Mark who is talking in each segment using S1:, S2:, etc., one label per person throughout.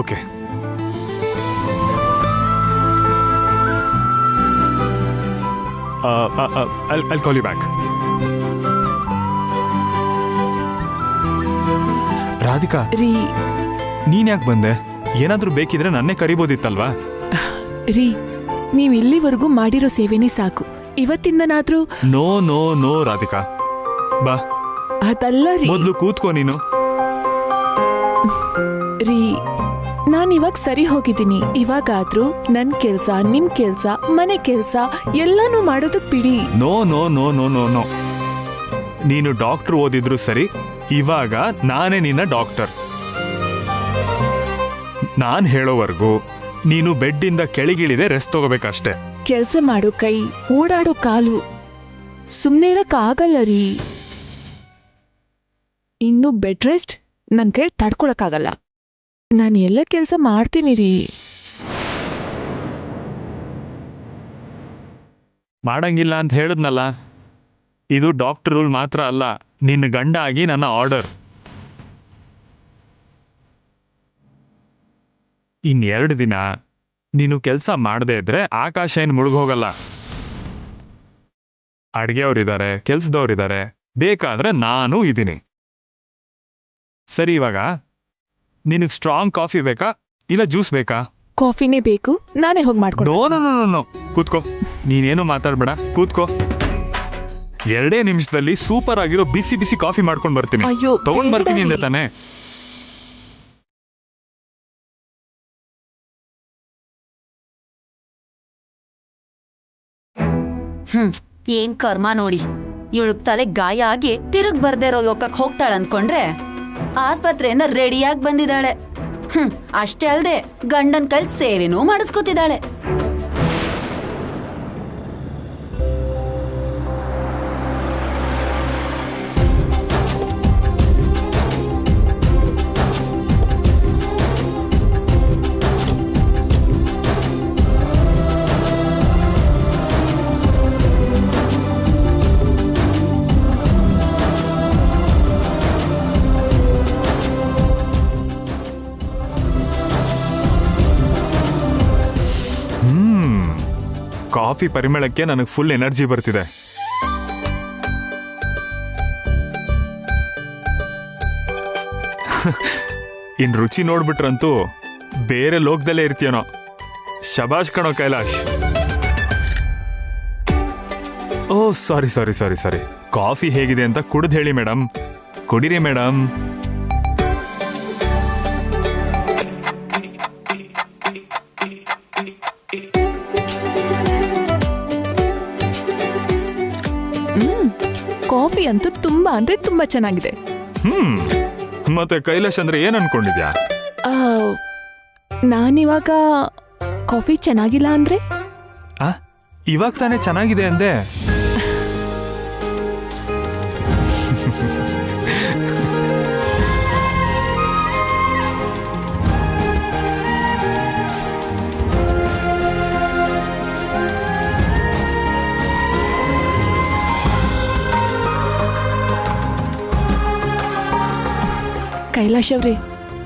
S1: Okay. I'll call you back. Radhika, ನೀನ್ ಯಾಕೆ ಬಂದೆ? ಏನಾದ್ರೂ ಬೇಕಿದ್ರೆ ನನ್ನೇ ಕರಿಬೋದಿತ್ತಲ್ವಾ?
S2: ರೀ, ನೀವ್ ಇಲ್ಲಿವರೆಗೂ ಮಾಡಿರೋ ಸೇವೆನೇ ಸಾಕು. ಇವತ್ತಿಂದನಾದ್ರೂ.
S1: ನೋ ನೋ ನೋ ರಾಧಿಕಾ, ಬಾ.
S2: ಅದಲ್ಲ ರೀ.
S1: ಮೊದ್ಲು ಕೂತ್ಕೋ ನೀನು.
S2: ರೀ, ನಾನಿವಾಗ ಸರಿ ಹೋಗಿದ್ದೀನಿ. ಇವಾಗಾದ್ರೂ ನನ್ ಕೆಲ್ಸ, ನಿಮ್ ಕೆಲ್ಸ, ಮನೆ ಕೆಲ್ಸ ಎಲ್ಲಾನು ಮಾಡೋದಕ್ ಬಿಡಿ.
S1: No no no no no no. ನೀನು ಡಾಕ್ಟರ್ ಓದಿದ್ರು ಸರಿ, ಇವಾಗ ನಾನೇ ನಿನ್ನ ಡಾಕ್ಟರ್. ನಾನ್ ಹೇಳೋವರೆಗೂ ನೀನು ಬೆಡ್ಡಿಂದ ಕೆಳಗಿಳಿದೆ ರೆಸ್ಟ್ ತಗೋಬೇಕಷ್ಟೆ.
S2: ಕೆಲ್ಸ ಮಾಡೋ ಕೈ, ಓಡಾಡೋ ಕಾಲು, ಸುಮ್ನೆ ಇರಕ್ ಆಗಲ್ಲ ರೀ. ಇನ್ನು ಬೆಡ್ ರೆಸ್ಟ್ ನನ್ ಕೈ ತಡ್ಕೊಳಕ್ಕಾಗಲ್ಲ. ನಾನು ಎಲ್ಲ ಕೆಲ್ಸ ಮಾಡ್ತೀನಿ ರೀ.
S1: ಮಾಡಂಗಿಲ್ಲ ಅಂತ ಹೇಳಿದ್ನಲ್ಲ. ಇದು ಡಾಕ್ಟರ್ ರೂಲ್ ಮಾತ್ರ ಅಲ್ಲ, ನಿನ್ನ ಗಂಡ ಆಗಿ ನನ್ನ ಆರ್ಡರ್. ಇನ್2 ದಿನ ನೀನು ಕೆಲಸ ಮಾಡದೇ ಇದ್ರೆ ಆಕಾಶ ಏನು ಮುಳುಗೋಗಲ್ಲ. ಅಡ್ಗೆಯವ್ರಿದ್ದಾರೆ, ಕೆಲ್ಸದವ್ರಿದ್ದಾರೆ, ಬೇಕಾದ್ರೆ ನಾನು ಇದ್ದೀನಿ. ಸರಿ, ಇವಾಗ ನಿನಗೆ ಸ್ಟ್ರಾಂಗ್ ಕಾಫಿ ಬೇಕಾ ಇಲ್ಲ ಜ್ಯೂಸ್ ಬೇಕಾ?
S2: ಕಾಫಿನೇ ಬೇಕು, ನಾನೇ ಹೋಗಿ ಮಾಡ್ಕೊಂಡು.
S1: ನೋ ನೋ ನೋ ನೋ, ಕೂತ್ಕೋ. ನೀನೇನು ಮಾತಾಡ್ಬೇಡ, ಕೂತ್ಕೋ. 2 ನಿಮಿಷದಲ್ಲಿ ಸೂಪರ್ ಆಗಿರೋ ಬಿಸಿ ಬಿಸಿ ಕಾಫಿ ಮಾಡ್ಕೊಂಡು ಬರ್ತೀನಿ.
S2: ಅಯ್ಯೋ,
S1: ತಗೊಂಡ್ ಬರ್ತೀನಿ ಅಂದೆ ತಾನೆ.
S3: ಏನ್ ಕರ್ಮ ನೋಡಿ. ಇವಳು ತಲೆ ಗಾಯ ಆಗಿ ತಿರುಗ್ ಬರ್ದೇ ಇರೋ ಲೋಕಕ್ಕೆ ಹೋಗ್ತಾಳ ಅನ್ಕೊಂಡ್ರೆ ಆಸ್ಪತ್ರೆಯಿಂದ ರೆಡಿಯಾಗಿ ಬಂದಿದ್ದಾಳೆ. ಅಷ್ಟೇ ಅಲ್ದೆ ಗಂಡನ್ ಕೈಲ್ ಸೇವೆನೂ ಮಾಡಿಸ್ಕೊತಿದ್ದಾಳೆ.
S1: ಕಾಫಿ ಪರಿಮಳಕ್ಕೆ ನನಗೆ ಫುಲ್ ಎನರ್ಜಿ ಬರ್ತಿದೆ. ಇನ್ ರುಚಿ ನೋಡ್ಬಿಟ್ರಂತೂ ಬೇರೆ ಲೋಕದಲ್ಲೇ ಇರ್ತೀಯನೋ. ಶಬಾಷ್ ಕಣೋ ಕೈಲಾಶ್. ಓ ಸಾರಿ ಸಾರಿ ಸಾರಿ ಸಾರಿ. ಕಾಫಿ ಹೇಗಿದೆ ಅಂತ ಕುಡ್ದು ಹೇಳಿ ಮೇಡಮ್. ಕುಡೀರಿ ಮೇಡಮ್.
S2: ಕಾಫಿ ಅಂತೂ ತುಂಬಾ ಅಂದ್ರೆ ತುಂಬಾ ಚೆನ್ನಾಗಿದೆ.
S1: ಮತ್ತೆ ಕೈಲಾಶ್ ಅಂದ್ರೆ ಏನ್ ಅನ್ಕೊಂಡಿದ್ಯಾ?
S2: ನಾನಿವಾಗ ಕಾಫಿ ಚೆನ್ನಾಗಿಲ್ಲ ಅಂದ್ರೆ?
S1: ಇವಾಗ ತಾನೇ ಚೆನ್ನಾಗಿದೆ ಅಂದೆ.
S2: ಕೈಲಾಶ್ ಅವ್ರೆ,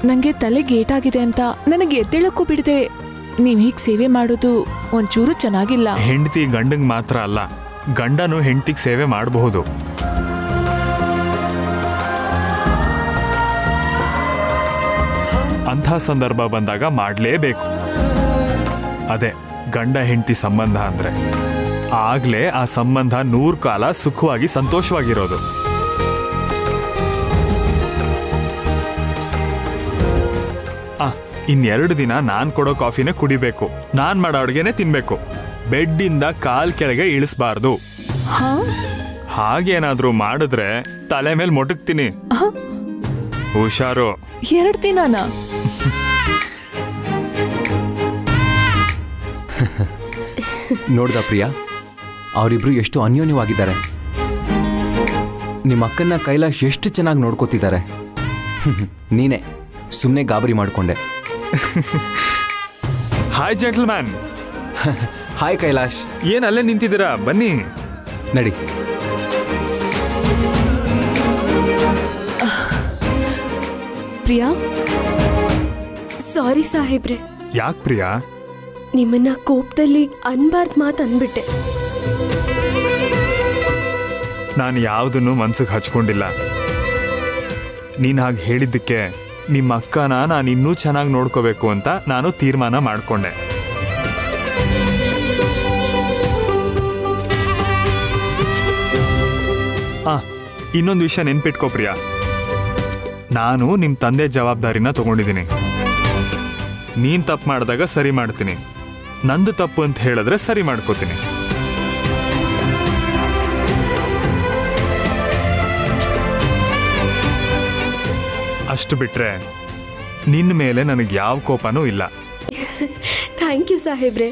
S2: ನಂಗೆ ತಲೆಗೆ ಏಟಾಗಿದೆ ಅಂತ ನನಗೆ ಎದ್ದೇಳಕ್ಕೂ ಬಿಡದೆ ನೀವ್ ಹೀಗ್ ಸೇವೆ ಮಾಡೋದು ಒಂಚೂರು ಚೆನ್ನಾಗಿಲ್ಲ.
S1: ಹೆಂಡತಿ ಗಂಡಂಗ್ ಮಾತ್ರ ಅಲ್ಲ, ಗಂಡನು ಹೆಂಡತಿಗೆ ಸೇವೆ ಮಾಡಬಹುದು. ಅಂಥ ಸಂದರ್ಭ ಬಂದಾಗ ಮಾಡಲೇಬೇಕು. ಅದೇ ಗಂಡ ಹೆಂಡತಿ ಸಂಬಂಧ ಅಂದ್ರೆ. ಆಗ್ಲೇ ಆ ಸಂಬಂಧ 100 ಕಾಲ ಸುಖವಾಗಿ ಸಂತೋಷವಾಗಿರೋದು. ಇನ್2 ದಿನ ನಾನ್ ಕೊಡೋ ಕಾಫಿನೇ ಕುಡಿಬೇಕು, ನಾನ್ ಮಾಡೋ ಅಡುಗೆನೆ ತಿನ್ಬೇಕು. ಬೆಡ್ಡಿಂದ ಕಾಲ್ ಕೆಳಗೆ ಇಳಿಸಬಾರ್ದು. ಹಾಗೇನಾದ್ರೂ ಮಾಡಿದ್ರೆ ತಲೆ ಮೇಲೆ ಮೊಟಕ್ತೀನಿ. ಹುಷಾರು.
S2: 2 ದಿನನಾ?
S4: ನೋಡ್ದ ಪ್ರಿಯಾ, ಅವರಿಬ್ರು ಎಷ್ಟು ಅನ್ಯೋನ್ಯವಾಗಿದ್ದಾರೆ. ನಿಮ್ಮ ಅಕ್ಕನ್ನ ಕೈಲಾಶ್ ಎಷ್ಟು ಚೆನ್ನಾಗಿ ನೋಡ್ಕೋತಿದ್ದಾರೆ. ನೀನೇ ಸುಮ್ಮನೆ ಗಾಬರಿ ಮಾಡ್ಕೊಂಡೆ.
S1: Hi gentleman.
S4: ಹಾಯ್ ಕೈಲಾಶ್.
S1: ಏನ್ ಅಲ್ಲೇ ನಿಂತಿದ್ದೀರಾ? ಬನ್ನಿ
S4: ನಡಿ.
S2: ಪ್ರಿಯಾ,
S5: ಸಾರಿ ಸಾಹೇಬ್ರೆ,
S1: ಯಾಕೆ ಪ್ರಿಯಾ?
S5: ನಿಮ್ಮನ್ನ ಕೋಪದಲ್ಲಿ ಅನ್ಬಾರ್ದು ಮಾತು ಅಂದ್ಬಿಟ್ಟೆ.
S1: ನಾನು ಯಾವುದನ್ನು ಮನ್ಸಿಗೆ ಹಚ್ಕೊಂಡಿಲ್ಲ. ನೀನು ಹಾಗೆ ಹೇಳಿದ್ದಕ್ಕೆ ನಿಮ್ಮ ಅಕ್ಕನ ನಾನು ಇನ್ನೂ ಚೆನ್ನಾಗಿ ನೋಡ್ಕೋಬೇಕು ಅಂತ ನಾನು ತೀರ್ಮಾನ ಮಾಡಿಕೊಂಡೆ. ಇನ್ನೊಂದು ವಿಷಯ ನೆನ್ಪಿಟ್ಕೋ ಪ್ರಿಯಾ, ನಾನು ನಿಮ್ಮ ತಂದೆ ಜವಾಬ್ದಾರಿನ ತಗೊಂಡಿದ್ದೀನಿ. ನೀನು ತಪ್ಪು ಮಾಡಿದಾಗ ಸರಿ ಮಾಡ್ತೀನಿ, ನಂದು ತಪ್ಪು ಅಂತ ಹೇಳಿದ್ರೆ ಸರಿ ಮಾಡ್ಕೋತೀನಿ. ಅಷ್ಟು ಬಿಟ್ರೆ ನಿನ್ನ ಮೇಲೆ ನನಗೆ ಯಾವ ಕೋಪನೂ ಇಲ್ಲ.
S5: ಥ್ಯಾಂಕ್ ಯು ಸಾಹೇಬ್ರೆ.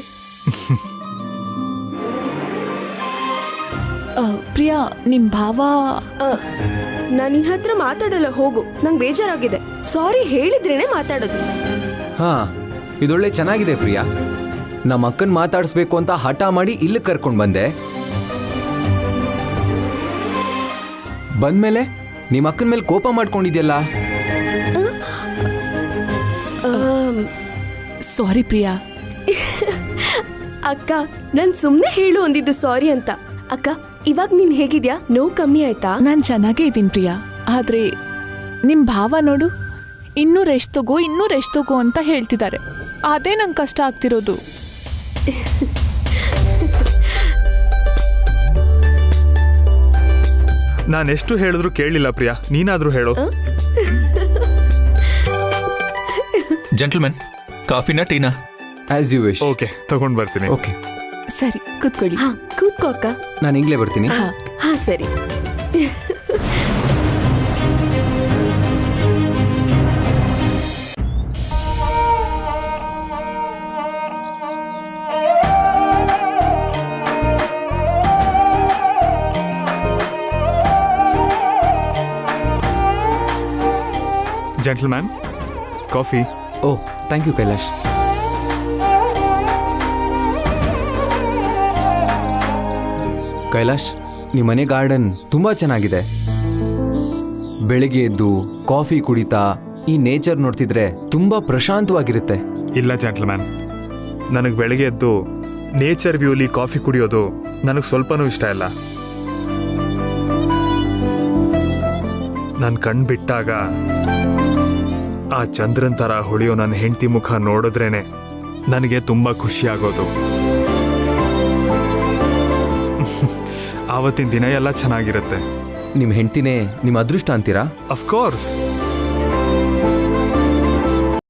S2: ಪ್ರಿಯಾ, ನಿಮ್ ಭಾವ
S5: ನಾನು ನಿನ್ನ ಹತ್ರ ಮಾತಾಡಲ್ಲ, ಹೋಗು. ನಂಗೆ ಬೇಜಾರಾಗಿದೆ. ಸಾರಿ ಹೇಳಿದ್ರೇನೆ ಮಾತಾಡೋದು.
S4: ಹಾ, ಇದೊಳ್ಳೆ ಚೆನ್ನಾಗಿದೆ ಪ್ರಿಯಾ. ನಮ್ಮ ಅಕ್ಕನ್ ಮಾತಾಡಿಸ್ಬೇಕು ಅಂತ ಹಠ ಮಾಡಿ ಇಲ್ಲಿ ಕರ್ಕೊಂಡು ಬಂದ್ಮೇಲೆ ನಿಮ್ಮ ಅಕ್ಕನ ಮೇಲೆ ಕೋಪ ಮಾಡ್ಕೊಂಡಿದ್ಯಲ್ಲ.
S2: ಸಾರಿ ಪ್ರಿಯಾ.
S5: ಅಕ್ಕ, ನಾನು ಸುಮ್ಮನೆ ಹೇಳು ಅಂದಿದ್ದು ಸಾರಿ ಅಂತ. ಅಕ್ಕ, ಇವಾಗ ನೀನ್ ಹೇಗಿದ್ಯಾ? ನೋವು ಕಮ್ಮಿ ಆಯ್ತಾ?
S2: ನಾನ್ ಚೆನ್ನಾಗೇ ಇದ್ದೀನಿ ಪ್ರಿಯಾ. ಆದ್ರೆ ನಿಮ್ ಭಾವ ನೋಡು, ಇನ್ನೂ ರೆಸ್ಟ್ ತಗೋ ಅಂತ ಹೇಳ್ತಿದ್ದಾರೆ. ಅದೇ ನಂಗೆ ಕಷ್ಟ ಆಗ್ತಿರೋದು.
S1: ನಾನೆಷ್ಟು ಹೇಳಿದ್ರು ಕೇಳಿಲ್ಲ ಪ್ರಿಯಾ, ನೀನಾದ್ರೂ ಹೇಳು.
S6: ಜೆಂಟಲ್ಮೆನ್, ಕಾಫಿನಾ ಟೀನಾ?
S4: As you wish.
S1: ಓಕೆ, ತಗೊಂಡ್ ಬರ್ತೀನಿ.
S4: ಓಕೆ,
S2: ಸರಿ, ಕೂತ್ಕೊಳ್ಳಿ.
S5: ಹಾ, ಕೂತ್ಕೋ ಅಕ್ಕ.
S4: ನಾನು ಈಗಲೇ ಬರ್ತೀನಿ.
S5: ಹಾ ಸರಿ.
S1: Gentleman, coffee.
S4: ಓ, ಥ್ಯಾಂಕ್ ಯು ಕೈಲಾಶ್. ಕೈಲಾಶ್, ನಿಮ್ಮ ಮನೆ ಗಾರ್ಡನ್ ತುಂಬಾ ಚೆನ್ನಾಗಿದೆ. ಬೆಳಿಗ್ಗೆ ಎದ್ದು ಕಾಫಿ ಕುಡಿತಾ ಈ ನೇಚರ್ ನೋಡ್ತಿದ್ರೆ ತುಂಬಾ ಪ್ರಶಾಂತವಾಗಿರುತ್ತೆ.
S1: ಇಲ್ಲ ಜೆಂಟಲ್ಮ್ಯಾನ್, ನನಗೆ ಬೆಳಗ್ಗೆ ಎದ್ದು ನೇಚರ್ ವ್ಯೂಲಿ ಕಾಫಿ ಕುಡಿಯೋದು ನನಗೆ ಸ್ವಲ್ಪನೂ ಇಷ್ಟ ಇಲ್ಲ. ನಾನು ಕಣ್ ಬಿಟ್ಟಾಗ ಆ ಚಂದ್ರನ್ ಥರ ಹೊಳೆಯೋ ನನ್ನ ಹೆಂಡತಿ ಮುಖ ನೋಡಿದ್ರೇನೆ ನನಗೆ ತುಂಬ ಖುಷಿ ಆಗೋದು. ಆವತ್ತಿನ ದಿನ ಎಲ್ಲ ಚೆನ್ನಾಗಿರುತ್ತೆ.
S4: ನಿಮ್ಮ ಹೆಂಡ್ತಿನೇ ನಿಮ್ಮ ಅದೃಷ್ಟ ಅಂತೀರಾ?
S1: ಅಫ್ಕೋರ್ಸ್.